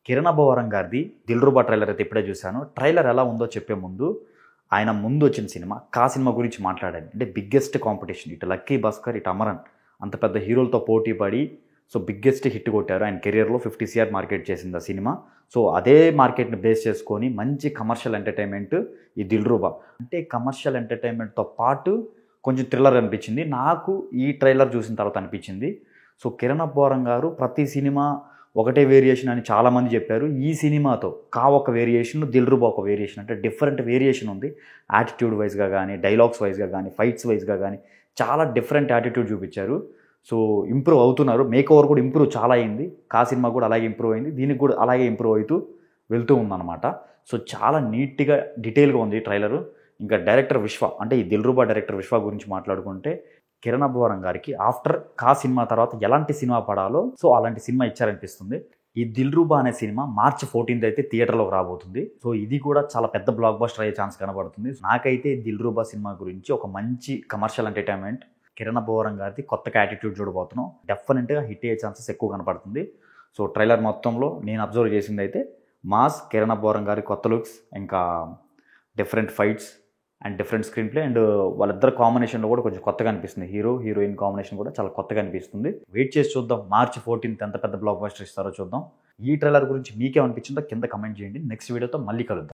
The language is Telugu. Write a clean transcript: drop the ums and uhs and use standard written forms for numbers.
కిరణ్ అబ్బవరం గారిది 'దిల్‌రుబా' ట్రైలర్ అయితే ఇప్పుడే చూశాను. ట్రైలర్ ఎలా ఉందో చెప్పే ముందు, ఆయన ముందు వచ్చిన సినిమా 'కా' సినిమా గురించి మాట్లాడాను. అంటే బిగ్గెస్ట్ కాంపిటీషన్. ఇటు 'లక్కీ భాస్కర్', ఇటు 'అమరన్' అంత పెద్ద హీరోలతో పోటీ పడి బిగ్గెస్ట్ హిట్ కొట్టారు. ఆయన కెరియర్‌లో 50 సీఆర్ మార్కెట్ చేసింది ఆ సినిమా. అదే మార్కెట్‌ని బేస్ చేసుకొని మంచి కమర్షియల్ ఎంటర్‌టైన్‌మెంట్ ఈ 'దిల్‌రుబా'. అంటే కమర్షియల్ ఎంటర్‌టైన్‌మెంట్‌తో పాటు కొంచెం థ్రిల్లర్ అనిపించింది. నాకు ఈ ట్రైలర్ చూసిన తర్వాత అనిపించింది. కిరణ్ అబ్బవరం గారు ప్రతి సినిమా ఒకటే వేరియేషన్ అని చాలామంది చెప్పారు. ఈ సినిమాతో 'కా' ఒక వేరియేషన్, 'దిల్‌రుబా' ఒక వేరియేషన్. అంటే డిఫరెంట్ వేరియేషన్ ఉంది. యాటిట్యూడ్ వైస్‌గా కానీ, డైలాగ్స్ వైస్‌గా కానీ, ఫైట్స్ వైస్‌గా కానీ చాలా డిఫరెంట్ యాటిట్యూడ్ చూపించారు. ఇంప్రూవ్ అవుతున్నారు. మేక్ ఓవర్ కూడా ఇంప్రూవ్ చాలా అయింది. 'కా' సినిమా కూడా అలాగే ఇంప్రూవ్ అయింది. దీనికి కూడా అలాగే ఇంప్రూవ్ అవుతూ వెళ్తూ ఉందన్నమాట. చాలా నీట్‌గా, డీటెయిల్‌గా ఉంది ట్రైలరు. ఇంకా డైరెక్టర్ విశ్వ, అంటే ఈ 'దిల్‌రుబా' డైరెక్టర్ విశ్వ గురించి మాట్లాడుకుంటే, కిరణ్ అబ్బవరం గారికి ఆఫ్టర్ 'కా' సినిమా తర్వాత ఎలాంటి సినిమా పడాలో అలాంటి సినిమా ఇచ్చారనిపిస్తుంది. ఈ 'దిల్‌రుబా' అనే సినిమా మార్చి 14th అయితే థియేటర్‌లోకి రాబోతుంది. ఇది కూడా చాలా పెద్ద బ్లాక్ బస్టర్ అయ్యే ఛాన్స్ కనబడుతుంది. నాకైతే 'దిల్‌రుబా' సినిమా గురించి ఒక మంచి కమర్షియల్ ఎంటర్‌టైన్‌మెంట్, కిరణ్ అబ్బవరం గారిది కొత్తగా యాటిట్యూడ్ చూడబోతున్నాం. డెఫినెట్‌గా హిట్ అయ్యే ఛాన్సెస్ ఎక్కువ కనపడుతుంది. ట్రైలర్ మొత్తంలో నేను అబ్జర్వ్ చేసిందైతే మాస్, కిరణ్ అబ్బవరం గారి కొత్త లుక్స్, ఇంకా different fights and different screen play, and వాళ్ళిద్దరు కాంబినేషన్లో కూడా కొంచెం కొత్తగా అనిపిస్తుంది. హీరో హీరోయిన్ కాంబినేషన్ కూడా చాలా కొత్తగా అనిపిస్తుంది. వెయిట్ చేసి చూద్దాం. మార్చి 14th ఎంత పెద్ద బ్లాక్ బస్టర్ ఇస్తారో చూద్దాం. ఈ ట్రైలర్ గురించి మీకేమనిపించిందో కింద కమెంట్ చేయండి. నెక్స్ట్ వీడియోతో మళ్ళీ కలుద్దాం.